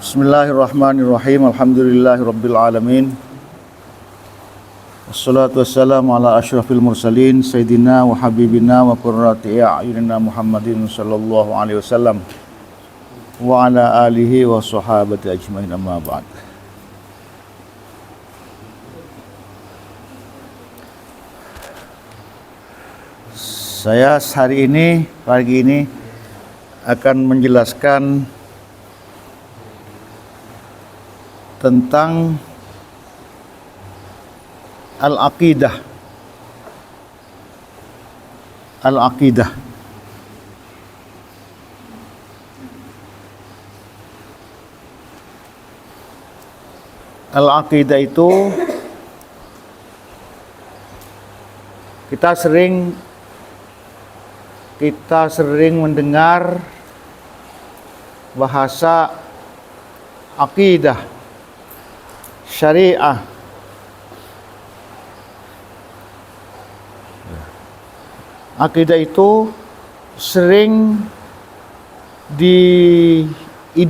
Bismillahirrahmanirrahim. Alhamdulillahirabbil alamin. Wassalatu wassalamu ala asyrafil mursalin sayyidina wa habibina wa qurrati a'yunina Muhammadin sallallahu alaihi wasallam wa ala alihi wa sahabati ajmain, amma ba'd. Saya pagi ini akan menjelaskan tentang al-aqidah. Al-aqidah. Al-aqidah itu kita sering mendengar bahasa aqidah, syariah. Akidah itu sering diidentikan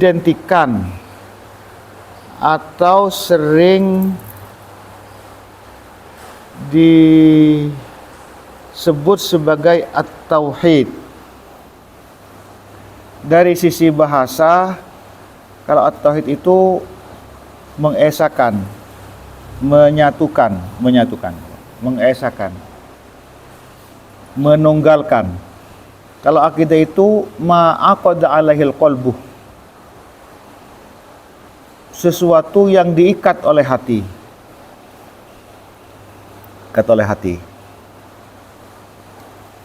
atau sering disebut sebagai at-tauhid. Dari sisi bahasa, kalau at-tauhid itu mengesakan, menyatukan, mengesakan, menunggalkan. Kalau akidah itu ma'aqada alaihil qalbu, sesuatu yang diikat oleh hati.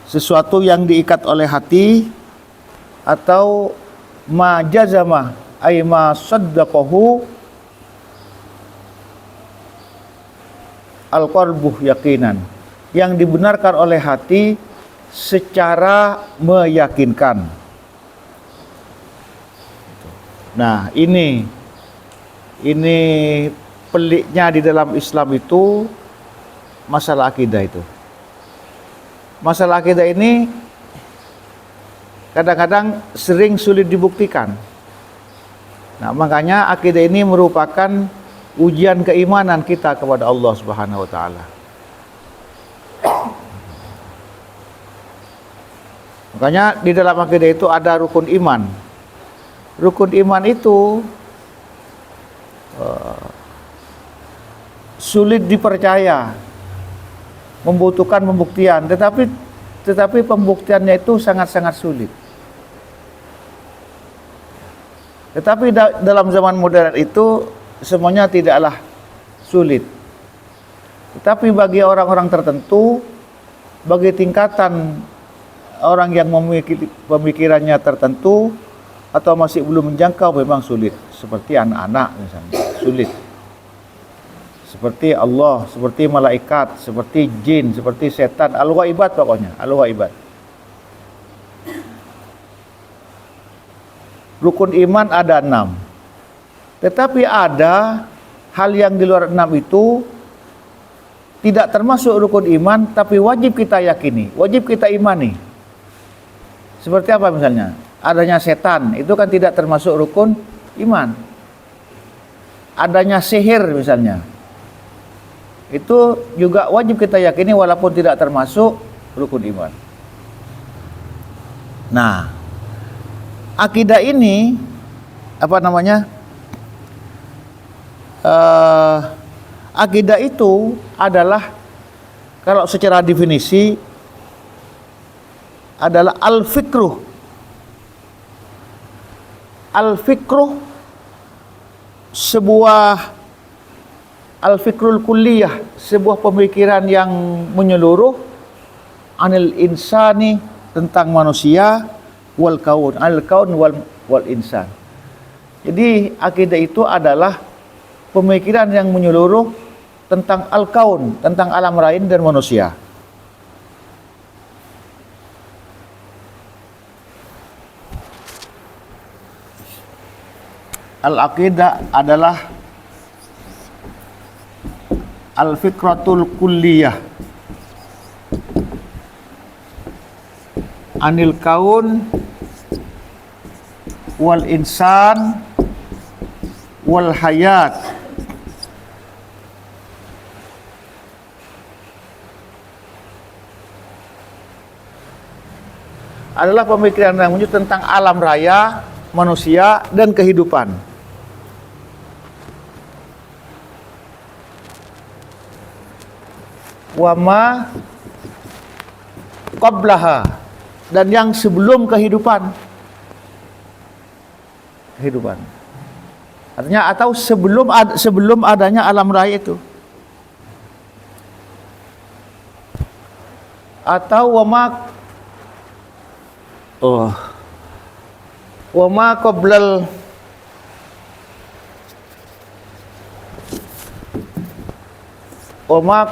Sesuatu yang diikat oleh hati, atau ma jazama ay ma saddaqahu al-qalbu yaqinan, yang dibenarkan oleh hati secara meyakinkan. Nah, ini peliknya di dalam Islam itu masalah akidah itu. Masalah akidah ini kadang-kadang sering sulit dibuktikan. Nah, makanya akidah ini merupakan ujian keimanan kita kepada Allah Subhanahu wa taala. Makanya di dalam akidah itu ada rukun iman. Rukun iman itu sulit dipercaya, membutuhkan pembuktian, tetapi pembuktiannya itu sangat-sangat sulit. Tetapi dalam zaman modern itu semuanya tidaklah sulit. Tetapi bagi orang-orang tertentu, bagi tingkatan orang yang memiliki pemikirannya tertentu atau masih belum menjangkau, memang sulit. Seperti anak-anak misalnya, sulit. Seperti Allah, seperti malaikat, seperti jin, seperti setan, al-ghaibat pokoknya, al-ghaibat. Rukun iman ada 6. Tetapi ada hal yang di luar 6 itu tidak termasuk rukun iman, tapi wajib kita yakini, wajib kita imani. Seperti apa misalnya? Adanya setan, itu kan tidak termasuk rukun iman. Adanya sihir misalnya, itu juga wajib kita yakini walaupun tidak termasuk rukun iman. Nah, akidah ini akidah itu adalah, kalau secara definisi, adalah al-fikruh. Al-fikruh al-fikrul kulliyah, sebuah pemikiran yang menyeluruh, anil insani, tentang manusia, wal kaun, anil kaun wal insan. Jadi akidah itu adalah pemikiran yang menyeluruh tentang al-kaun, tentang alam lain dan manusia. Al-aqidah adalah al-fikratul kulliyah anil kaun wal insan wal hayat. Adalah pemikiran yang muncul tentang alam raya, manusia, dan kehidupan. Wama qablaha, dan yang sebelum kehidupan. Artinya atau sebelum adanya alam raya itu. Atau wama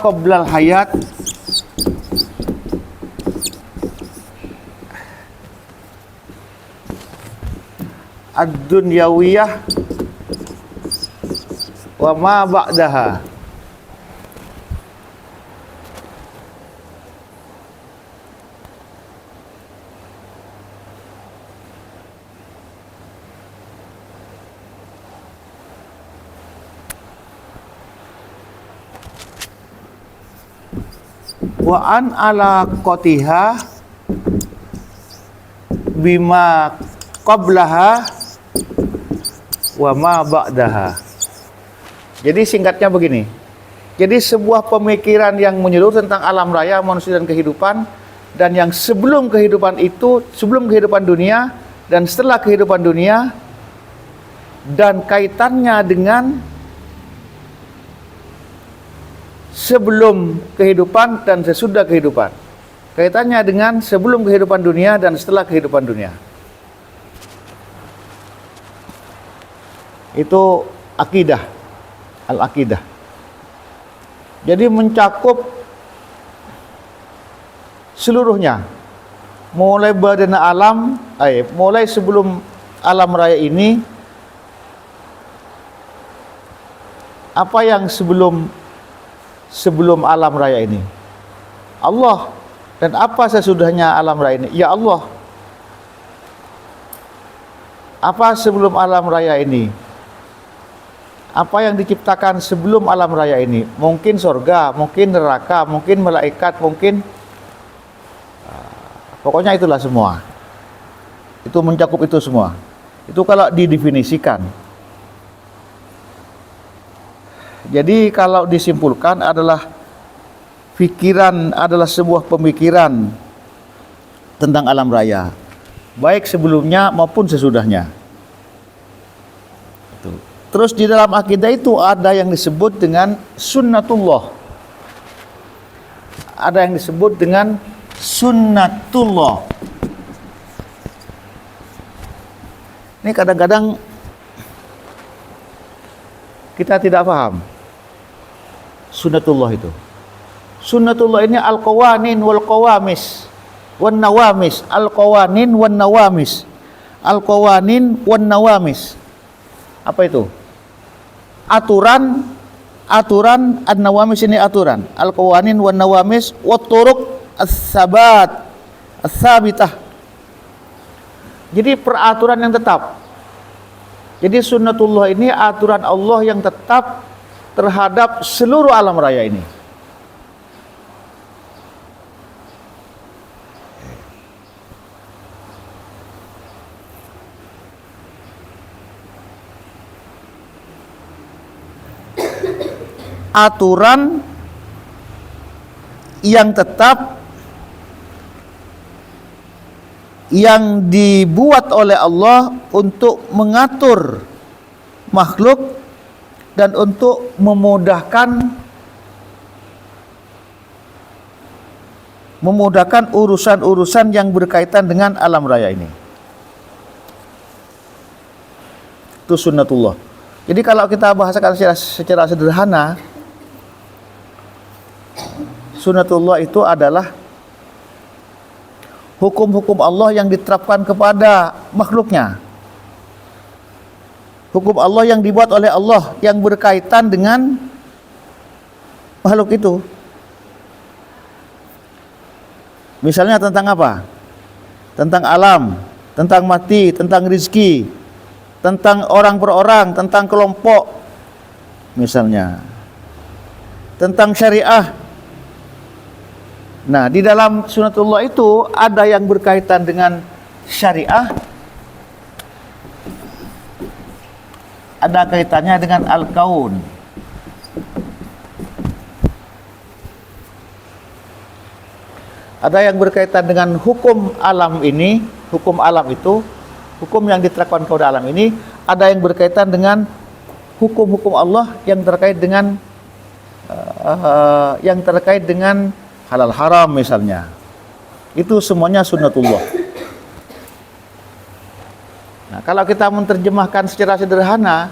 qablal hayat ad-dunyawiyah wa ma ba'daha. Wa an alaqatiha bima qablaha wa ma ba'daha. Jadi singkatnya begini. Jadi sebuah pemikiran yang menyeluruh tentang alam raya, manusia dan kehidupan, dan yang sebelum kehidupan itu, sebelum kehidupan dunia dan setelah kehidupan dunia, dan kaitannya dengan sebelum kehidupan dan sesudah kehidupan. Kaitannya dengan sebelum kehidupan dunia dan setelah kehidupan dunia. Itu akidah, al-akidah. Jadi mencakup seluruhnya, mulai badana alam, mulai sebelum alam raya ini, apa yang sebelum alam raya ini? Allah. Dan apa sesudahnya alam raya ini? Ya Allah. Apa sebelum alam raya ini? Apa yang diciptakan sebelum alam raya ini? Mungkin surga, mungkin neraka, mungkin malaikat, mungkin pokoknya itulah semua. Itu mencakup itu semua. Itu kalau didefinisikan. Jadi kalau disimpulkan adalah sebuah pemikiran tentang alam raya, baik sebelumnya maupun sesudahnya. Terus di dalam akidah itu ada yang disebut dengan sunnatullah. Ada yang disebut dengan sunnatullah. Ini kadang-kadang kita tidak paham sunnatullah itu. Sunnatullah ini al-qawanin wal qawamis wan nawamis. Al-qawanin wan nawamis. Al-qawanin wan nawamis. Apa itu? Aturan an-nawamis ini aturan. Al-qawanin wan nawamis wat turuq as-sabat as-sabitah. Jadi peraturan yang tetap. Jadi sunnatullah ini aturan Allah yang tetap terhadap seluruh alam raya ini. Aturan yang tetap yang dibuat oleh Allah untuk mengatur makhluk dan untuk memudahkan urusan-urusan yang berkaitan dengan alam raya ini. Itu sunnatullah. Jadi kalau kita bahasakan secara sederhana, sunnatullah itu adalah hukum-hukum Allah yang diterapkan kepada makhluknya. Hukum Allah yang dibuat oleh Allah yang berkaitan dengan makhluk itu. Misalnya tentang apa? Tentang alam, tentang mati, tentang rizki, tentang orang per orang, tentang kelompok misalnya, tentang syariah. Nah, di dalam sunnatullah itu ada yang berkaitan dengan syariah, ada kaitannya dengan al-kaun. Ada yang berkaitan dengan hukum alam ini, hukum alam itu, hukum yang diterapkan kepada alam ini, ada yang berkaitan dengan hukum-hukum Allah yang terkait dengan halal haram misalnya. Itu semuanya sunnatullah. Nah, kalau kita menerjemahkan secara sederhana,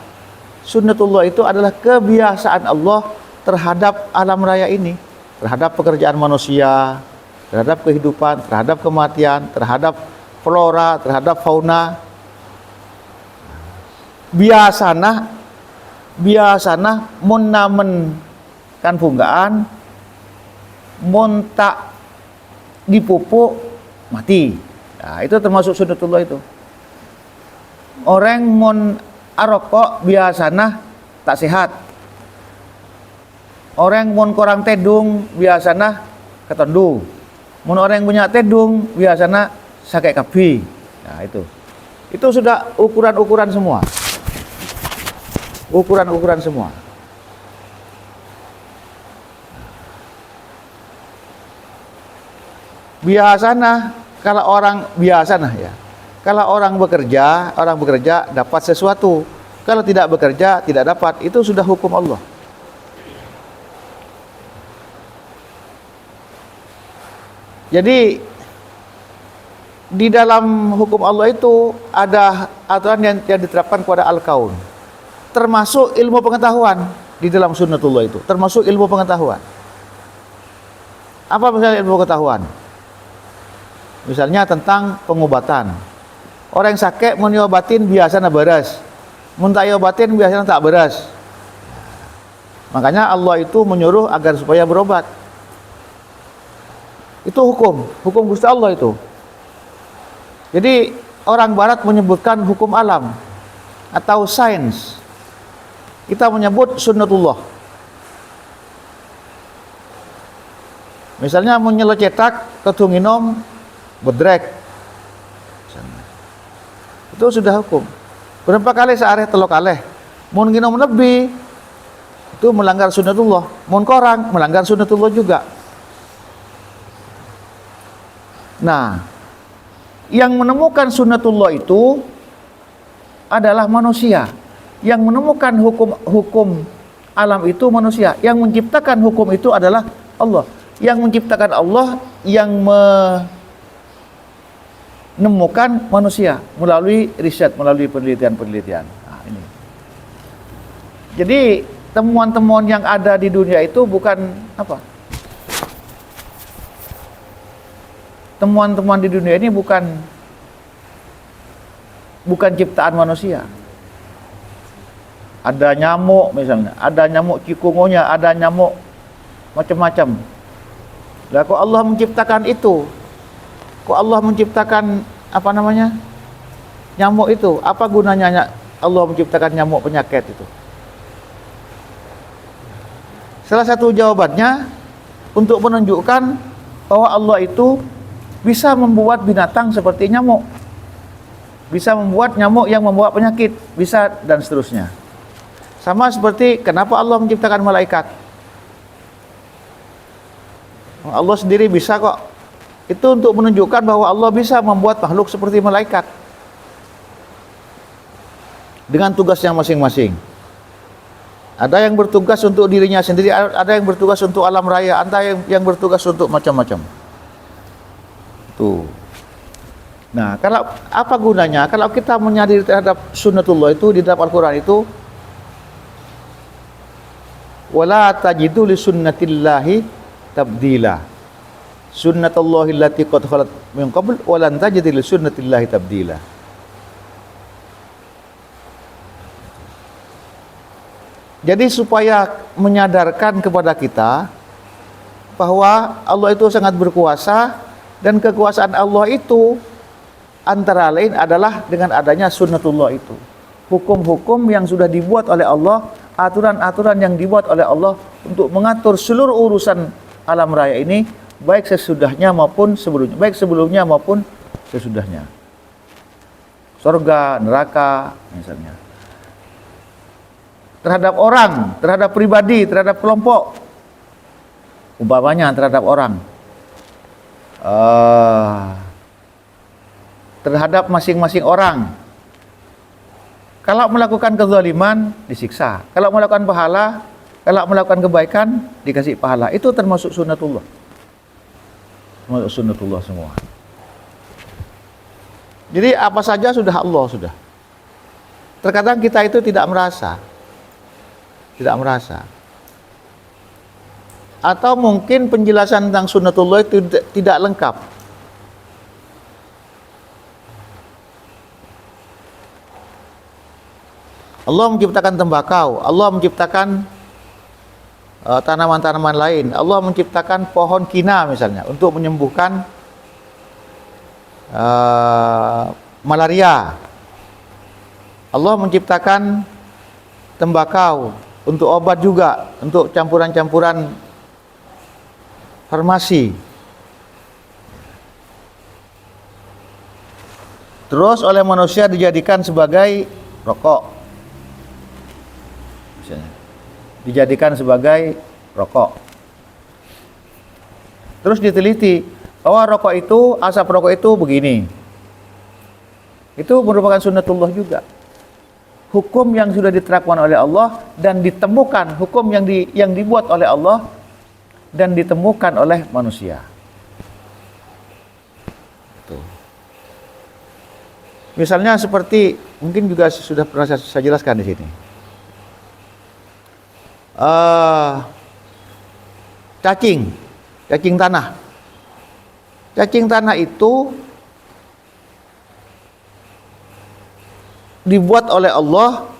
sunnatullah itu adalah kebiasaan Allah terhadap alam raya ini, terhadap pekerjaan manusia, terhadap kehidupan, terhadap kematian, terhadap flora, terhadap fauna. Biasana mun namen kan punggaan, mun tak dipupuk mati. Nah, itu termasuk sunnatullah itu. Orang mun arokok biasana tak sehat. Orang mun korang tedung biasana ketondu. Mun orang yang punya tedung biasanya sakit kapi. Nah, itu sudah ukuran-ukuran semua. Ukuran-ukuran semua. Biasanya kalau orang ya. Kalau orang bekerja dapat sesuatu. Kalau tidak bekerja tidak dapat. Itu sudah hukum Allah. Jadi di dalam hukum Allah itu ada aturan yang diterapkan kepada al-kaun, termasuk ilmu pengetahuan di dalam sunnatullah itu, termasuk ilmu pengetahuan. Apa misalnya ilmu pengetahuan? Misalnya tentang pengobatan. Orang yang sakit mau diobatin biasanya beres, mun tak diobatin biasanya tak beres. Makanya Allah itu menyuruh agar supaya berobat. Itu hukum Gusti Allah itu. Jadi orang barat menyebutkan hukum alam atau sains. Kita menyebut sunnatullah. Misalnya menyelecetak ketunginom bedrek. Itu sudah hukum. Berapa kali sehari telok kaleh. Mun nginom lebih itu melanggar sunnatullah. Mun korang melanggar sunnatullah juga. Nah, yang menemukan sunnatullah itu adalah manusia. Yang menemukan hukum alam itu manusia. Yang menciptakan hukum itu adalah Allah. Yang menciptakan Allah yang menemukan manusia melalui riset, melalui penelitian-penelitian. Nah, ini. Jadi temuan-temuan yang ada di dunia itu bukan apa? Temuan-temuan di dunia ini bukan ciptaan manusia. Ada nyamuk misalnya, ada nyamuk cikungunya, ada nyamuk macam-macam. Lah kok Allah menciptakan itu? Kok Allah menciptakan apa namanya? Nyamuk itu? Apa gunanya Allah menciptakan nyamuk penyakit itu? Salah satu jawabannya untuk menunjukkan bahwa Allah itu bisa membuat binatang seperti nyamuk, bisa membuat nyamuk yang membawa penyakit, bisa, dan seterusnya. Sama seperti kenapa Allah menciptakan malaikat. Allah sendiri bisa kok. Itu untuk menunjukkan bahwa Allah bisa membuat makhluk seperti malaikat dengan tugasnya masing-masing. Ada yang bertugas untuk dirinya sendiri, ada yang bertugas untuk alam raya, ada yang bertugas untuk macam-macam. Tuh. Nah, kalau apa gunanya? Kalau kita menyadari terhadap sunnatullah itu di dalam Al-Quran itu, wala tajidu li sunnatillahi tabdila. Sunnatullahi allati qad khalat min qabl wa lan tajid li sunnatillahi tabdila. Jadi supaya menyadarkan kepada kita bahwa Allah itu sangat berkuasa, dan kekuasaan Allah itu antara lain adalah dengan adanya sunnatullah itu. hukum-hukum yang sudah dibuat oleh Allah, aturan-aturan yang dibuat oleh Allah untuk mengatur seluruh urusan alam raya ini, baik sesudahnya maupun sebelumnya, baik sebelumnya maupun sesudahnya. Surga, neraka, misalnya. Terhadap orang, terhadap pribadi, terhadap kelompok. Umpamanya terhadap orang. Terhadap masing-masing orang. Kalau melakukan kezaliman, disiksa. Kalau melakukan pahala, kalau melakukan kebaikan, dikasih pahala. Itu termasuk sunnatullah. Termasuk sunnatullah semua. Jadi apa saja sudah Allah sudah. Terkadang kita itu tidak merasa. Tidak merasa. Atau mungkin penjelasan tentang sunnatullah itu tidak lengkap. Allah menciptakan tembakau, Allah menciptakan tanaman-tanaman lain, Allah menciptakan pohon kina misalnya untuk menyembuhkan malaria. Allah menciptakan tembakau untuk obat juga, untuk campuran-campuran farmasi. Terus oleh manusia dijadikan sebagai rokok. Misalnya, dijadikan sebagai rokok. Terus diteliti bahwa rokok itu, asap rokok itu begini. Itu merupakan sunnatullah juga. Hukum yang sudah diterapkan oleh Allah dan ditemukan, hukum yang dibuat oleh Allah dan ditemukan oleh manusia. Tuh. Misalnya seperti, mungkin juga sudah pernah saya jelaskan di sini. Cacing tanah. Cacing tanah itu dibuat oleh Allah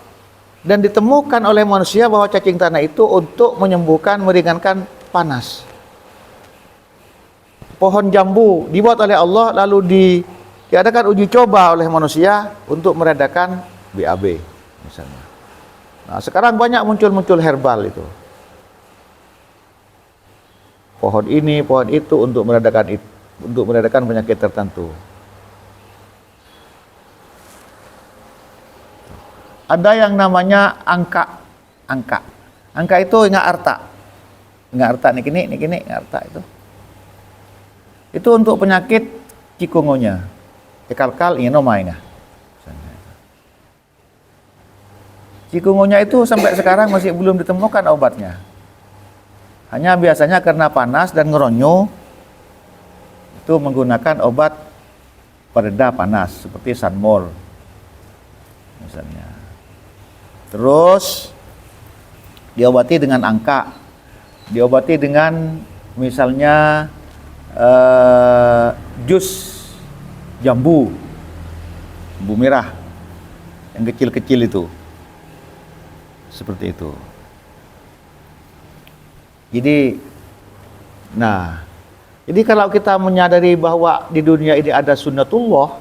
dan ditemukan oleh manusia bahwa cacing tanah itu untuk menyembuhkan, meringankan panas. Pohon jambu dibuat oleh Allah lalu diadakan uji coba oleh manusia untuk meredakan BAB misalnya. Nah, sekarang banyak muncul herbal itu. Pohon ini, pohon itu untuk meredakan penyakit tertentu. Ada yang namanya angka. Angka itu ingat arta. Ingat arta ini arta itu. Itu untuk penyakit cikungunya. Ekal-kal ini nomanya. Cikungunya itu sampai sekarang masih belum ditemukan obatnya. Hanya biasanya karena panas dan ngeronyo itu menggunakan obat pereda panas seperti Sanmol misalnya. Terus diobati dengan angka, diobati dengan misalnya jus jambu merah yang kecil-kecil itu. Seperti itu. Jadi kalau kita menyadari bahwa di dunia ini ada sunnatullah,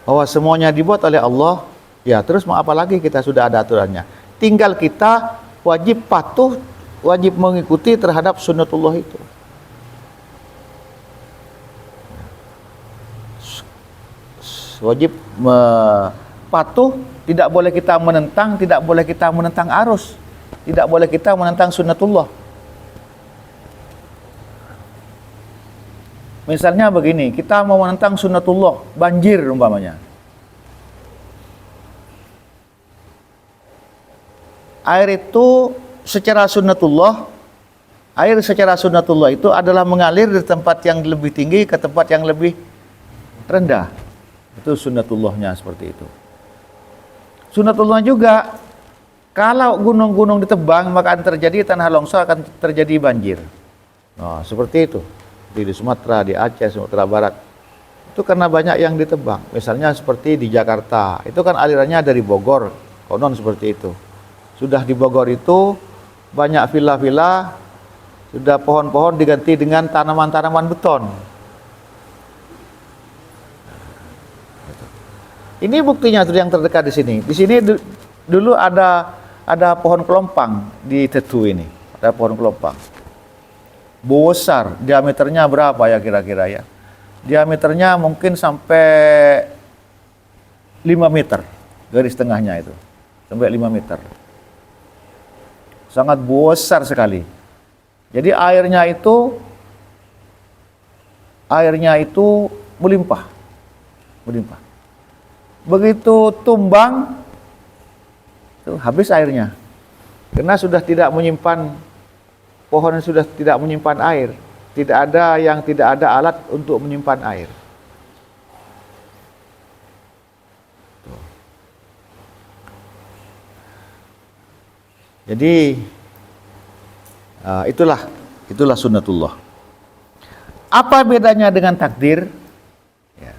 bahwa semuanya dibuat oleh Allah, ya terus mau apa lagi, kita sudah ada aturannya. Tinggal kita wajib patuh, wajib mengikuti terhadap sunnatullah itu. Wajib patuh, tidak boleh kita menentang, tidak boleh kita menentang arus, tidak boleh kita menentang sunnatullah. Misalnya begini, kita mau menentang sunnatullah, banjir umpamanya. Air itu secara sunnatullah, air secara sunnatullah itu adalah mengalir dari tempat yang lebih tinggi ke tempat yang lebih rendah. Itu sunnatullahnya seperti itu. Sunnatullah juga, kalau gunung-gunung ditebang maka akan terjadi tanah longsor, akan terjadi banjir. Nah, seperti itu. Di Sumatera, di Aceh, Sumatera Barat. Itu karena banyak yang ditebang. Misalnya seperti di Jakarta, itu kan alirannya dari Bogor, konon seperti itu. Sudah di Bogor itu banyak villa-villa, sudah pohon-pohon diganti dengan tanaman-tanaman beton. Ini buktinya tuh yang terdekat di sini. Di sini dulu ada pohon kelompang di Tetu ini. Ada pohon kelompang. Besar, diameternya berapa ya kira-kira ya? Diameternya mungkin sampai 5 meter, garis tengahnya itu. Sampai 5 meter. Sangat besar sekali. Jadi airnya itu melimpah. Melimpah. Begitu tumbang, itu habis airnya. Karena sudah tidak menyimpan, pohon sudah tidak menyimpan air. Tidak ada alat untuk menyimpan air. Jadi itulah sunnatullah. Apa bedanya dengan takdir? Ya.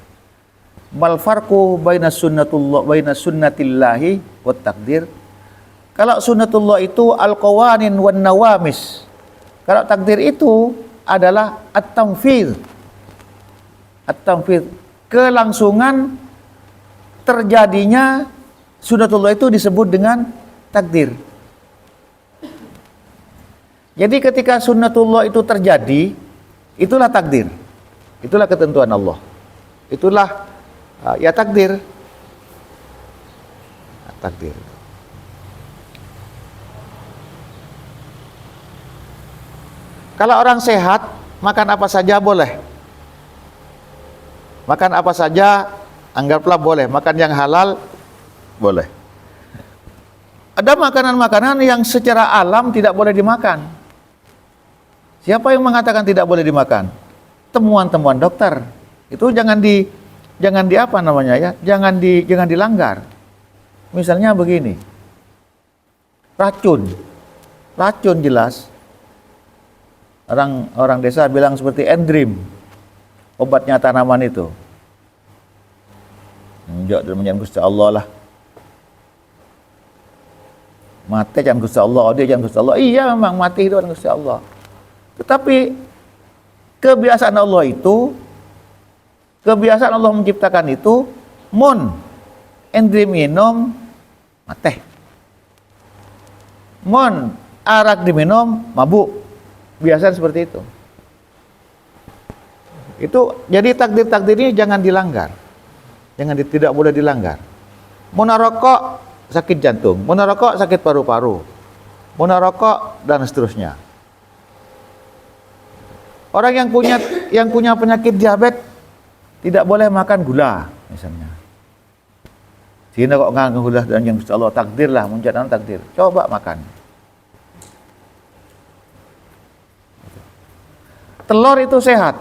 Mal farqu baina sunnatillahi wat takdir. Kalau sunnatullah itu al-qawanin wan nawamis. Kalau takdir itu adalah at-tanfidz. At-tanfidz, kelangsungan terjadinya sunnatullah itu disebut dengan takdir. Jadi ketika sunnatullah itu terjadi, itulah takdir. Itulah ketentuan Allah. Itulah ya takdir. Takdir. Kalau orang sehat, makan apa saja boleh. Makan apa saja, anggaplah boleh. Makan yang halal, boleh. Ada makanan-makanan yang secara alam tidak boleh dimakan. Siapa yang mengatakan tidak boleh dimakan? Temuan-temuan dokter. Itu jangan apa namanya ya? Jangan dilanggar. Misalnya begini. Racun jelas. Orang desa bilang seperti endrim. Obatnya tanaman itu. Njok dan Gusti Allah lah. Mati jangan Gusti Allah, dia jangan Gusti Allah. Iya memang mati itu kan Gusti Allah. Tetapi kebiasaan Allah menciptakan itu endrim minum mate. Arak diminum mabuk. Biasa seperti itu. Jadi takdir ini jangan dilanggar. Tidak boleh dilanggar. Rokok sakit jantung, rokok sakit paru-paru, rokok dan seterusnya. Orang yang punya penyakit diabetes tidak boleh makan gula misalnya. Sehingga kok nggak gula dan yang Gusti Allah takdir lah, menjadikan takdir. Coba makan. Telur itu sehat.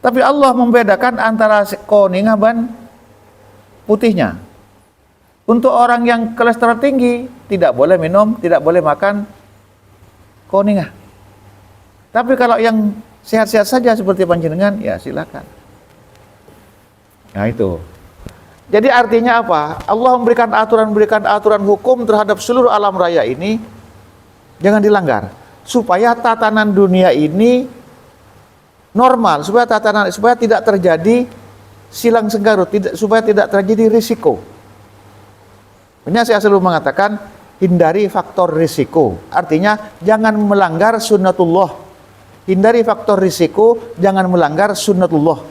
Tapi Allah membedakan antara kuning dan putihnya. Untuk orang yang kolesterol tinggi tidak boleh minum, tidak boleh makan koningah. Tapi kalau yang sehat-sehat saja seperti panjenengan, ya silakan. Nah itu. Jadi artinya apa? Allah memberikan aturan hukum terhadap seluruh alam raya ini, jangan dilanggar. Supaya tatanan dunia ini normal, supaya tidak terjadi silang senggarut, supaya tidak terjadi risiko. Makanya saya selalu mengatakan, hindari faktor risiko. Artinya jangan melanggar sunnatullah. Hindari faktor risiko, jangan melanggar sunnatullah.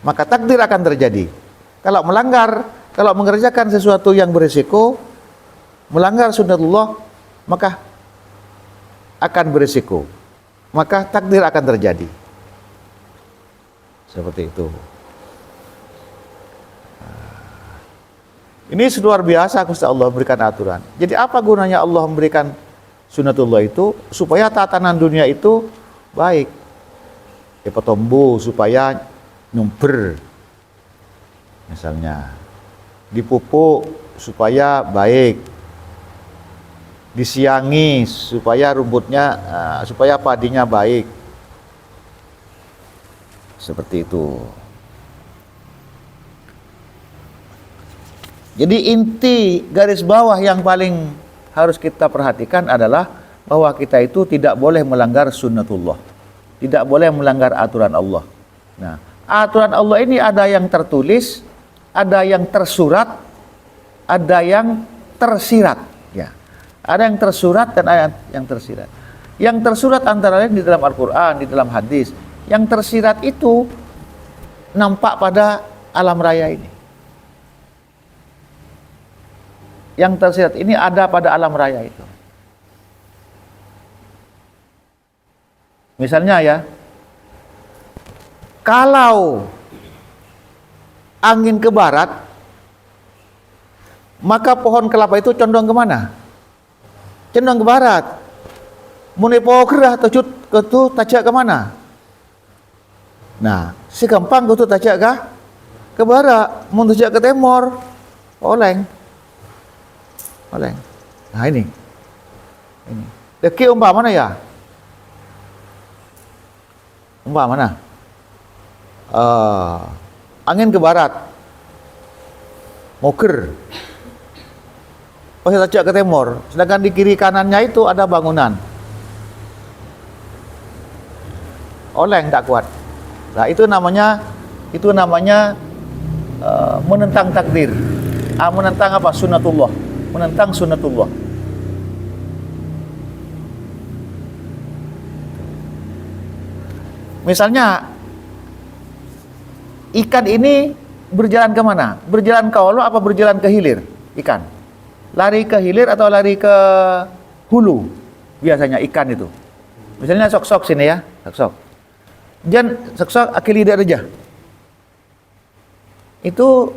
Maka takdir akan terjadi. Kalau mengerjakan sesuatu yang berisiko, melanggar sunnatullah, maka akan berisiko. Maka takdir akan terjadi. Seperti itu. Ini luar biasa Gusti Allah berikan aturan. Jadi apa gunanya Allah memberikan sunnatullah itu? Supaya tatanan dunia itu baik. Tumbuh supaya nyumber. Misalnya dipupuk supaya baik. Disiangi supaya supaya padinya baik. Seperti itu. Jadi inti garis bawah yang paling harus kita perhatikan adalah bahwa kita itu tidak boleh melanggar sunnatullah. Tidak boleh melanggar aturan Allah. Nah, Aturan Allah ini ada yang tertulis, ada yang tersurat, ada yang tersirat. Ya. Ada yang tersurat dan ada yang tersirat. Yang tersurat antara lain di dalam Al-Quran, di dalam hadis. Yang tersirat itu nampak pada alam raya ini. Yang tersirat ini ada pada alam raya itu. Misalnya ya, kalau angin ke barat, maka pohon kelapa itu condong kemana? Condong ke barat. Mune pohon kerah tucut ketu tajak kemana? Nah, si gampang ketu tajak ke barat, mun tajak ke timur, oleng. Nah ini. Deki umpama mana ya? Umpama mana? Angin ke barat, moker. Pas tajak ke timur, sedangkan di kiri kanannya itu ada bangunan. Oleng tak kuat. Nah itu namanya menentang takdir. Menentang apa? Sunnatullah. Menentang sunnatullah. Misalnya ikan ini berjalan ke mana? Berjalan ke hulu apa berjalan ke hilir? Ikan lari ke hilir atau lari ke hulu? Biasanya ikan itu. Misalnya sok-sok sini ya, sok-sok. Jan sok-sok akil lidah aja. Itu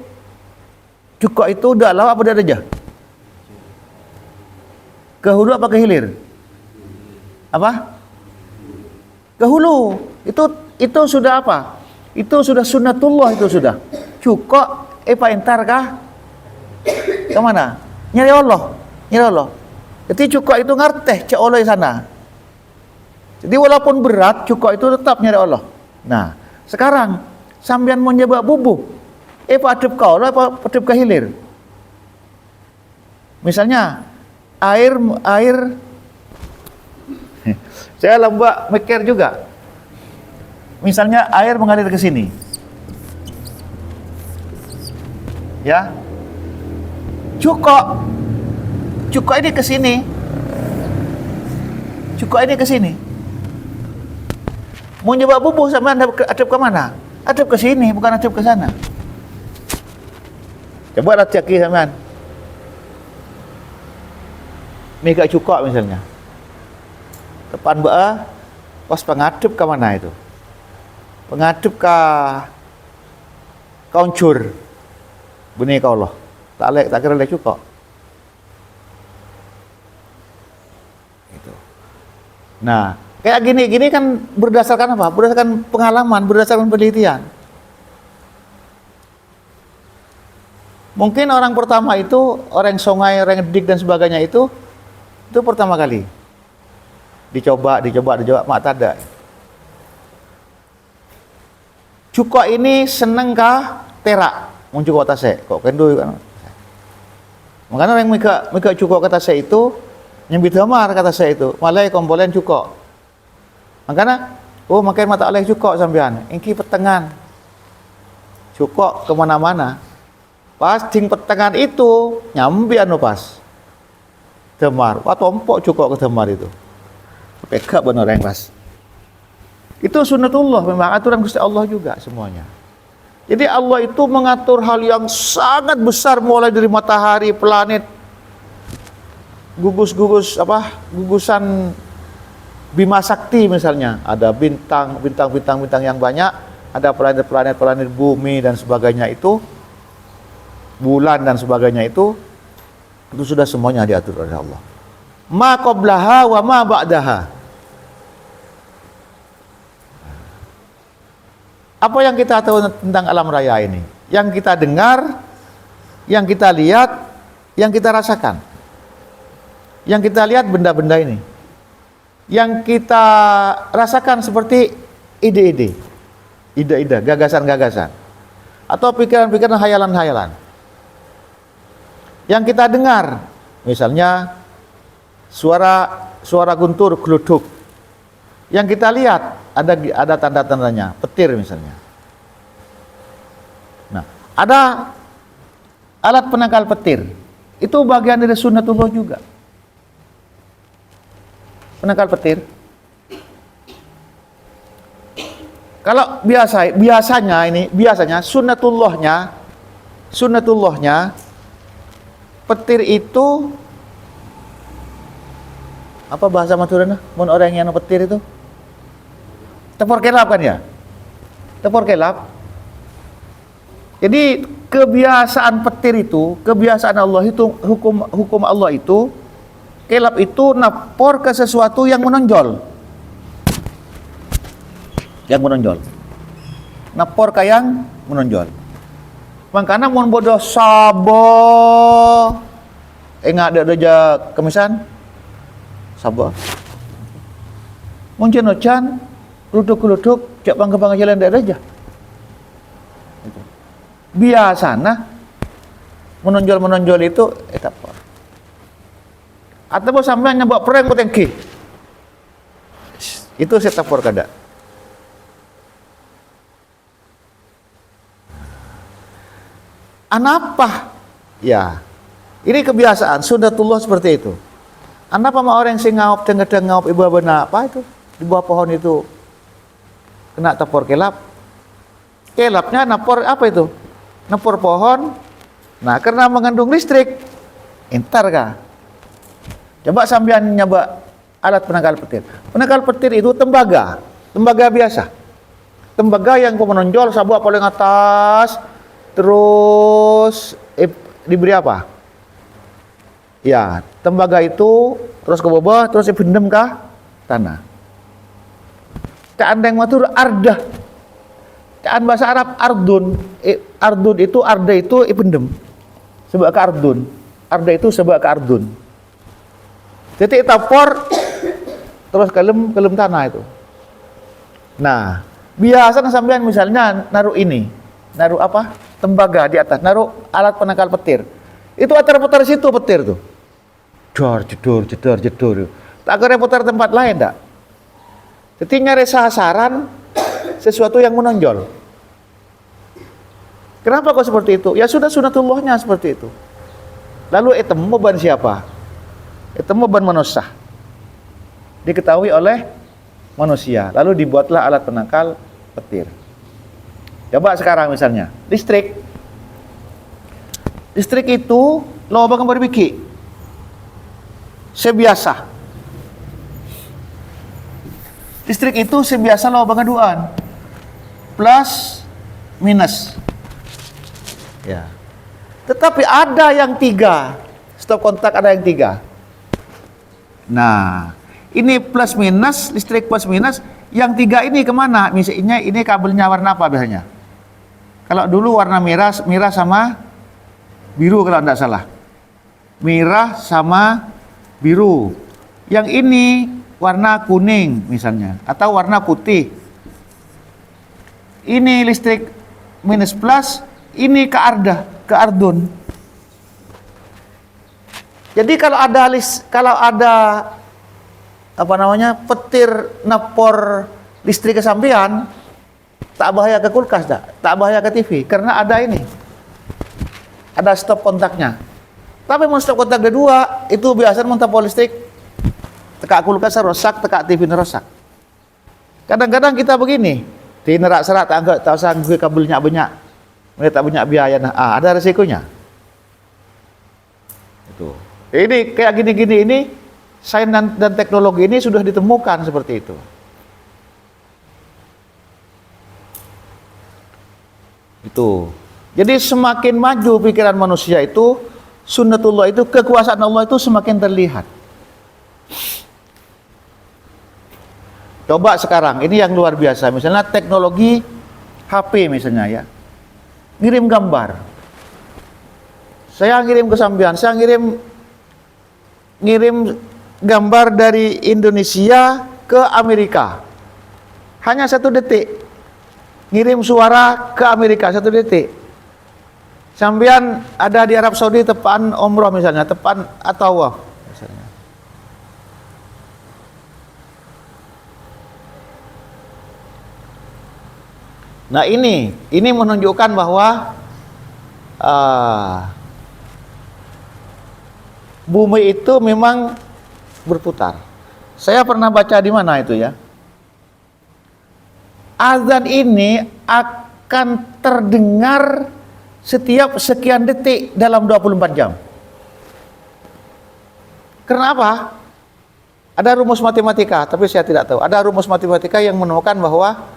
cukup itu udah lawa apa udah aja? Ke hulu apa ke hilir? Apa? Ke hulu. Itu sudah apa? Itu sudah sunnatullah, itu sudah. Cukup entar kah? Kemana? Nyari Allah. Jadi cukup itu ngerteh cek Allah di sana. Jadi walaupun berat, cukup itu tetap nyari Allah. Nah, sekarang sambian mau nyoba bubuh. Adep ke Allah apa adep ke hilir? Misalnya air saya lembak mikir juga. Misalnya air mengalir ke sini. Ya. Cukup ini ke sini. Cukup ini ke sini. Mau nyoba bubuh sama adep ke mana? Adep ke sini, bukan adep ke sana. Coba lah cek sampean. Mega cukup misalnya. Depan baa pas pengadep ke mana itu? Pengadep ke kauncur. Benih kau Allah. Tak kira lek cukup. Itu. Nah, kayak gini kan berdasarkan apa? Berdasarkan pengalaman, berdasarkan penelitian. Mungkin orang pertama itu, orang Songai, orang Dik dan sebagainya itu pertama kali. Dicoba, mak tada. Cukup ini seneng kah terak? Muncul kota saya, kok kendo kan? Makanya orang mika cukup kata saya itu nyebut hamar kata saya itu, malah komponen cukup. Makanya, makin mata oleh cukup sampean, ingki petengan. Cukup kemana-mana. Pas ding petengan itu nyambi anu pas. Demar, wah tompok cukup ke demar itu. Peka benar yang pas. Itu sunnatullah, memang aturan Gusti Allah juga semuanya. Jadi Allah itu mengatur hal yang sangat besar mulai dari matahari, planet, gugusan Bima Sakti misalnya, ada bintang yang banyak, ada planet bumi dan sebagainya itu, bulan dan sebagainya itu sudah semuanya diatur oleh Allah. Ma qablaha wa ma ba'daha. Apa yang kita tahu tentang alam raya ini? Yang kita dengar, yang kita lihat, yang kita rasakan. Yang kita lihat benda-benda ini. Yang kita rasakan seperti ide-ide, gagasan-gagasan. Atau pikiran-pikiran, hayalan-hayalan. Yang kita dengar, misalnya suara guntur, gluduk. Yang kita lihat ada tanda-tandanya, petir misalnya. Nah, ada alat penangkal petir. Itu bagian dari sunnatullah juga. Penangkal petir. Kalau biasanya sunnatullahnya petir itu apa bahasa Madurana? Mun orang yang petir itu tepor kelap kan ya? Tepor kelap. Jadi kebiasaan petir itu, kebiasaan Allah itu, hukum Allah itu, kelap itu napor ke sesuatu yang menonjol. Yang menonjol. Napor ke yang menonjol. Makanya mun bodoh sabo enggak ada aja kemisan sabo. Mun cenocan geluduk cak bangga jalan ada aja. Biasana menonjol itu etapa. Atau sampai nyebak perang potengki. Itu setapor kada. Anapa? Ya. Ini kebiasaan sunnatullah seperti itu. Anapa sama orang sing ngaup tengah ngaup ibu bena apa itu? Di bawah pohon itu kena tapor kelap. Kelapnya napor apa itu? Napor pohon. Nah, karena mengandung listrik, entar kah? Coba sampean nyoba alat penangkal petir. Penangkal petir itu tembaga biasa. Tembaga yang menonjol sabuk paling atas, terus diberi apa? Ya, tembaga itu terus ke bawah, terus dipendem ke tanah. Caan yang matur ardah. Caan bahasa Arab ardun. Ardun itu arda itu ipendem. Sebab ke ardun. Arda itu sebab ke ardun. Jadi tapor terus kelem tanah itu. Nah, biasanya sampean misalnya naruh apa? Tembaga di atas, naruh alat penangkal petir. Itu putar situ petir tuh. Jedor. Tak kira putar tempat lain tak. Jadi nyari sasaran sesuatu yang menonjol. Kenapa kok seperti itu? Ya sudah sunatullahnya seperti itu. Lalu etemu ban siapa? Etemu ban manusia. Diketahui oleh manusia. Lalu dibuatlah alat penangkal petir. Coba sekarang misalnya, listrik. Listrik itu loba kan berbiki. Sebiasa. Listrik itu sebiasa loba ngaduan. Plus minus. Ya. Tetapi ada yang 3. Stop kontak ada yang 3. Nah, ini plus minus, listrik plus minus. Yang 3 ini kemana? Misalnya ini kabelnya warna apa biasanya? Kalau dulu warna merah sama biru kalau tidak salah. Merah sama biru. Yang ini warna kuning misalnya atau warna putih. Ini listrik minus plus, ini ke ardun. Jadi kalau ada petir napor listrik ke sampean, tak bahaya ke kulkas tak bahaya ke TV karena ada ada stop kontaknya. Tapi mau stop kontak kedua itu biasanya mau tapor listrik tekak kulkas rusak, tekak TV rusak. Kadang-kadang kita begini di nerak serat tak sanggup kabelnya banyak, mereka tak banyak biaya. Ada resikonya. Itu. Ini kayak gini-gini ini sains dan teknologi ini sudah ditemukan seperti itu. Itu. Jadi semakin maju pikiran manusia itu, sunnatullah itu, kekuasaan Allah itu semakin terlihat. Coba sekarang, ini yang luar biasa. Misalnya teknologi HP misalnya ya. Ngirim gambar. Saya ngirim ke sampean, saya ngirim gambar dari Indonesia ke Amerika. Hanya 1 detik. Ngirim suara ke Amerika 1 detik. Sampean ada di Arab Saudi tepan umroh misalnya, tepan atawaf misalnya. Nah ini menunjukkan bahwa Ah, bumi itu memang berputar. Saya pernah baca di mana itu ya. Azan ini akan terdengar setiap sekian detik dalam 24 jam. Kenapa? Ada rumus matematika, tapi saya tidak tahu. Ada rumus matematika yang menemukan bahwa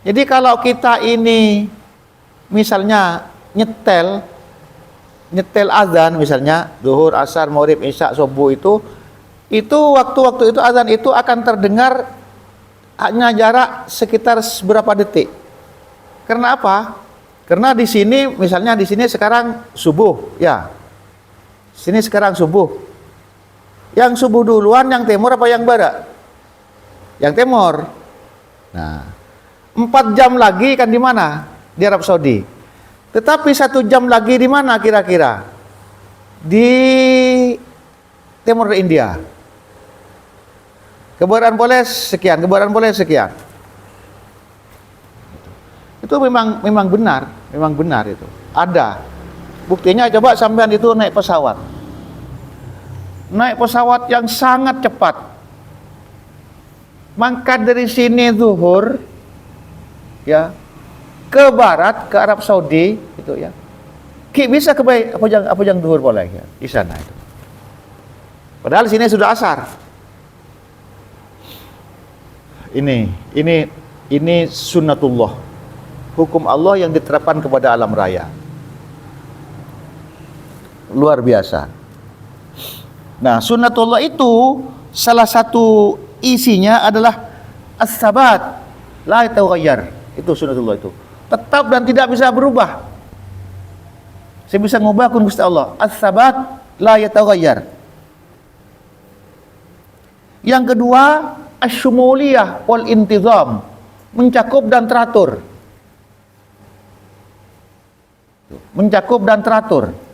jadi kalau kita ini misalnya nyetel azan misalnya zuhur, asar, maghrib, isya, subuh itu waktu-waktu itu azan itu akan terdengar hanya jarak sekitar berapa detik. Karena apa? Karena di sini misalnya di sini sekarang subuh, ya. Sini sekarang subuh. Yang subuh duluan yang timur apa yang barat? Yang timur. Nah, 4 jam lagi kan di mana? Di Arab Saudi. Tetapi 1 jam lagi di mana kira-kira? Di timur India. Kebaran boleh sekian, kebaran boleh sekian. Itu memang benar itu. Ada. Buktinya coba sampean itu naik pesawat. Naik pesawat yang sangat cepat. Maka dari sini zuhur ya ke barat ke Arab Saudi itu ya. Bisa ke baik apa yang zuhur boleh ya di sana itu. Padahal sini sudah asar. Ini sunnatullah. Hukum Allah yang diterapkan kepada alam raya. Luar biasa. Nah, sunnatullah itu salah satu isinya adalah as-sabat la yataghayyar. Itu sunnatullah itu. Tetap dan tidak bisa berubah. Saya bisa ngubah kun Gusti Allah. As-sabat la yataghayyar. Yang kedua, asy-syumuliyah wal intizam. Mencakup dan teratur. Mencakup dan teratur.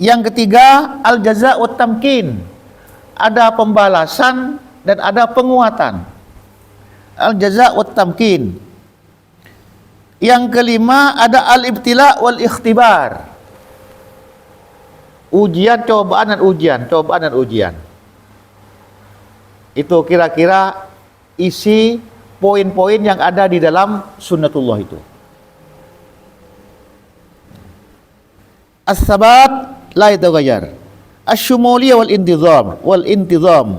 Yang ketiga, al-jaza' wat tamkin. Ada pembalasan dan ada penguatan. Al-jaza' wat tamkin. Yang kelima, ada al-ibtila' wal ikhtibar. Ujian, cobaan dan ujian. Itu kira-kira isi poin-poin yang ada di dalam sunnatullah itu. As-sabat la yataghayyar. Asy-syumuliyah wal intizam.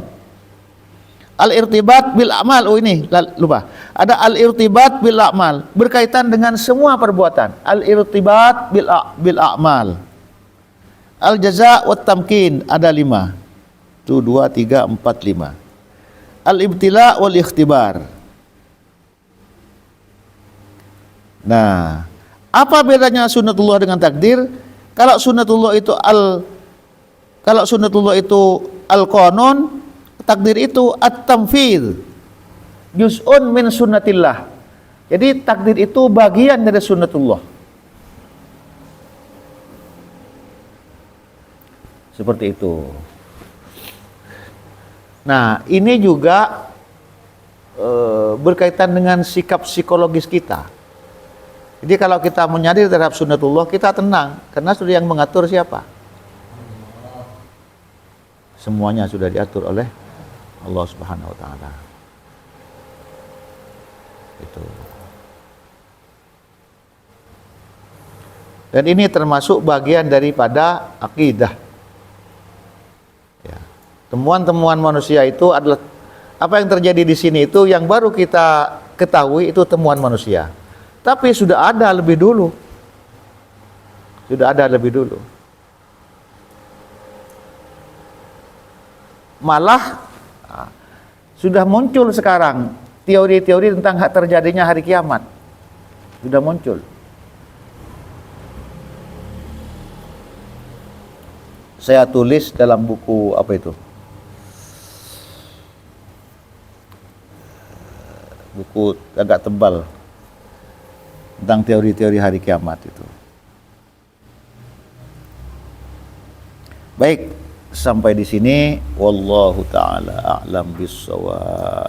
Al-irtibat bil a'mal. Oh ini lupa. Ada al-irtibat bil a'mal, berkaitan dengan semua perbuatan. Al-irtibat bil a'mal. Al-jaza' wat tamkin ada 5. Itu 2 3 4 5. Al-ibtila' wal ikhtibar. Nah, apa bedanya sunnatullah dengan takdir? Kalau sunnatullah itu al-qanun, takdir itu at-tamfidz. Juz'un min sunnatillah. Jadi takdir itu bagian dari sunnatullah. Seperti itu. Nah, ini juga berkaitan dengan sikap psikologis kita. Jadi kalau kita menyadari terhadap sunnatullah, kita tenang, karena sudah yang mengatur siapa? Semuanya sudah diatur oleh Allah Subhanahu wa taala. Itu. Dan ini termasuk bagian daripada akidah. Ya. Temuan-temuan manusia itu adalah apa yang terjadi di sini itu yang baru kita ketahui itu temuan manusia. Tapi sudah ada lebih dulu. Malah sudah muncul sekarang teori-teori tentang terjadinya hari kiamat. Sudah muncul. Saya tulis dalam buku apa itu? Buku agak tebal tentang teori-teori hari kiamat itu. Baik, sampai di sini, wallahu taala a'lam bissawab.